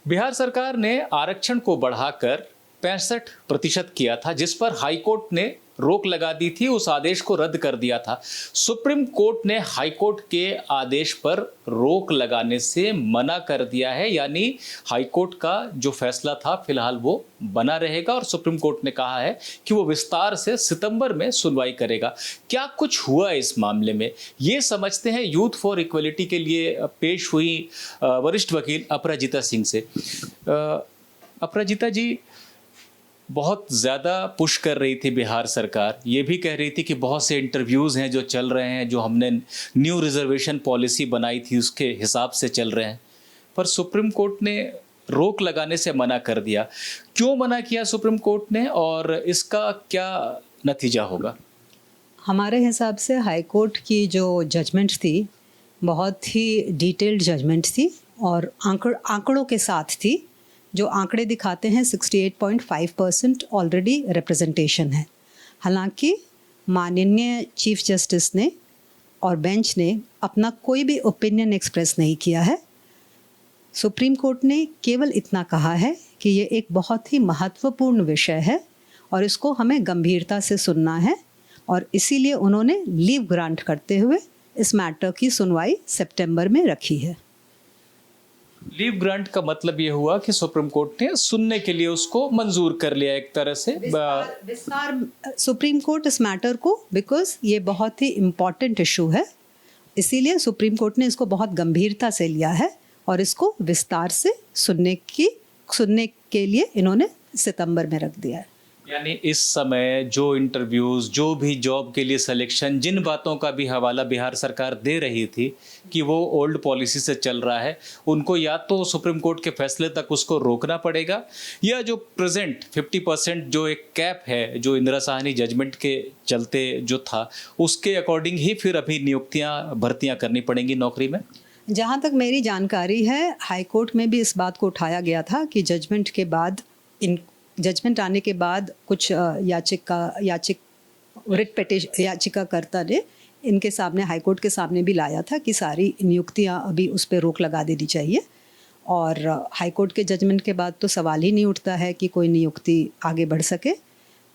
बिहार सरकार ने आरक्षण को बढ़ाकर 65% किया था, जिस पर हाईकोर्ट ने रोक लगा दी थी, उस आदेश को रद्द कर दिया था। सुप्रीम कोर्ट ने हाईकोर्ट के आदेश पर रोक लगाने से मना कर दिया है, यानी हाईकोर्ट का जो फैसला था फिलहाल वो बना रहेगा और सुप्रीम कोर्ट ने कहा है कि वो विस्तार से सितंबर में सुनवाई करेगा। क्या कुछ हुआ इस मामले में, ये समझते हैं यूथ फॉर इक्वलिटी के लिए पेश हुई वरिष्ठ वकील अपराजिता सिंह से। अपराजिता जी, बहुत ज़्यादा पुश कर रही थी बिहार सरकार, ये भी कह रही थी कि बहुत से इंटरव्यूज़ हैं जो चल रहे हैं, जो हमने न्यू रिजर्वेशन पॉलिसी बनाई थी उसके हिसाब से चल रहे हैं, पर सुप्रीम कोर्ट ने रोक लगाने से मना कर दिया। क्यों मना किया सुप्रीम कोर्ट ने और इसका क्या नतीजा होगा? हमारे हिसाब से हाई कोर्ट की जो जजमेंट थी बहुत ही डिटेल्ड जजमेंट थी और आंकड़ों के साथ थी। जो आंकड़े दिखाते हैं 68.5% ऑलरेडी रिप्रेजेंटेशन है। हालांकि माननीय चीफ जस्टिस ने और बेंच ने अपना कोई भी ओपिनियन एक्सप्रेस नहीं किया है। सुप्रीम कोर्ट ने केवल इतना कहा है कि ये एक बहुत ही महत्वपूर्ण विषय है और इसको हमें गंभीरता से सुनना है, और इसीलिए उन्होंने लीव ग्रांट करते हुए इस मैटर की सुनवाई सितंबर में रखी है। लीव ग्रांट का मतलब ये हुआ कि सुप्रीम कोर्ट ने सुनने के लिए उसको मंजूर कर लिया एक तरह से। विस्तार सुप्रीम कोर्ट इस मैटर को, बिकॉज ये बहुत ही इम्पॉर्टेंट इशू है, इसीलिए सुप्रीम कोर्ट ने इसको बहुत गंभीरता से लिया है और इसको विस्तार से सुनने के लिए इन्होंने सितंबर में रख दिया है। यानी इस समय जो इंटरव्यूज़, जो भी जॉब के लिए सिलेक्शन, जिन बातों का भी हवाला बिहार सरकार दे रही थी कि वो ओल्ड पॉलिसी से चल रहा है, उनको या तो सुप्रीम कोर्ट के फैसले तक उसको रोकना पड़ेगा, या जो प्रेजेंट 50% जो एक कैप है जो इंदिरा साहनी जजमेंट के चलते जो था, उसके अकॉर्डिंग ही फिर अभी भर्तियाँ करनी पड़ेंगी नौकरी में। जहाँ तक मेरी जानकारी है, हाई कोर्ट में भी इस बात को उठाया गया था कि जजमेंट आने के बाद कुछ याचिकाकर्ता ने इनके सामने, हाई कोर्ट के सामने भी लाया था कि सारी नियुक्तियां अभी उस पर रोक लगा देनी चाहिए। और हाई कोर्ट के जजमेंट के बाद तो सवाल ही नहीं उठता है कि कोई नियुक्ति आगे बढ़ सके।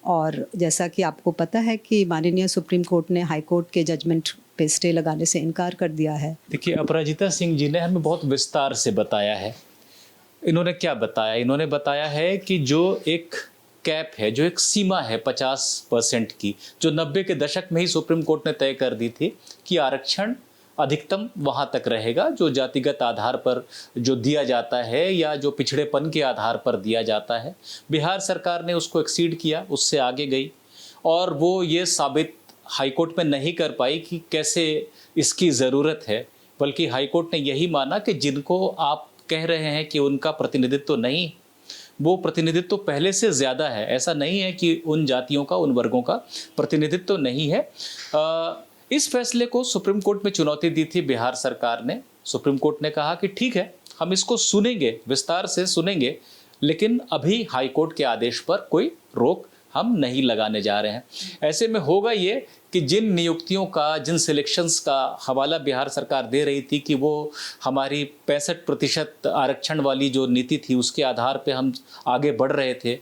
और जैसा कि आपको पता है कि माननीय सुप्रीम कोर्ट ने हाई कोर्ट के जजमेंट पे स्टे लगाने से इनकार कर दिया है। देखिए, अपराजिता सिंह जी ने हमें बहुत विस्तार से बताया है। इन्होंने क्या बताया? इन्होंने बताया है कि जो एक कैप है, जो एक सीमा है 50% की, जो 90 के दशक में ही सुप्रीम कोर्ट ने तय कर दी थी कि आरक्षण अधिकतम वहाँ तक रहेगा जो जातिगत आधार पर जो दिया जाता है या जो पिछड़ेपन के आधार पर दिया जाता है। बिहार सरकार ने उसको एक्सीड किया, उससे आगे गई और वो ये साबित हाईकोर्ट में नहीं कर पाई कि कैसे इसकी ज़रूरत है, बल्कि हाईकोर्ट ने यही माना कि जिनको आप कह रहे हैं कि उनका प्रतिनिधित्व नहीं, वो प्रतिनिधित्व पहले से ज़्यादा है। ऐसा नहीं है कि उन जातियों का, उन वर्गों का प्रतिनिधित्व नहीं है। इस फैसले को सुप्रीम कोर्ट में चुनौती दी थी बिहार सरकार ने। सुप्रीम कोर्ट ने कहा कि ठीक है, हम इसको सुनेंगे, विस्तार से सुनेंगे, लेकिन अभी हाई कोर्ट के आदेश पर कोई रोक हम नहीं लगाने जा रहे हैं। ऐसे में होगा ये कि जिन नियुक्तियों का, जिन सिलेक्शंस का हवाला बिहार सरकार दे रही थी कि वो हमारी 65% आरक्षण वाली जो नीति थी उसके आधार पे हम आगे बढ़ रहे थे,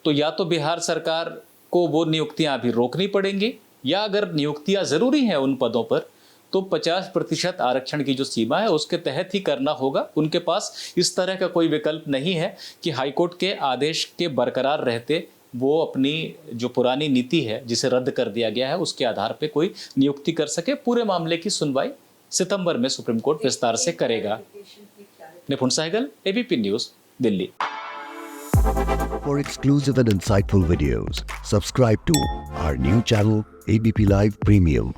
तो या तो बिहार सरकार को वो नियुक्तियां अभी रोकनी पड़ेंगी, या अगर नियुक्तियां ज़रूरी हैं उन पदों पर तो 50% आरक्षण की जो सीमा है उसके तहत ही करना होगा। उनके पास इस तरह का कोई विकल्प नहीं है कि हाईकोर्ट के आदेश के बरकरार रहते वो अपनी जो पुरानी नीति है जिसे रद्द कर दिया गया है उसके आधार पे कोई नियुक्ति कर सके। पूरे मामले की सुनवाई सितंबर में सुप्रीम कोर्ट विस्तार से करेगा। Nipun Sehgal, ABP news, Delhi. For exclusive and insightful videos, subscribe to our new channel ABP Live Premium.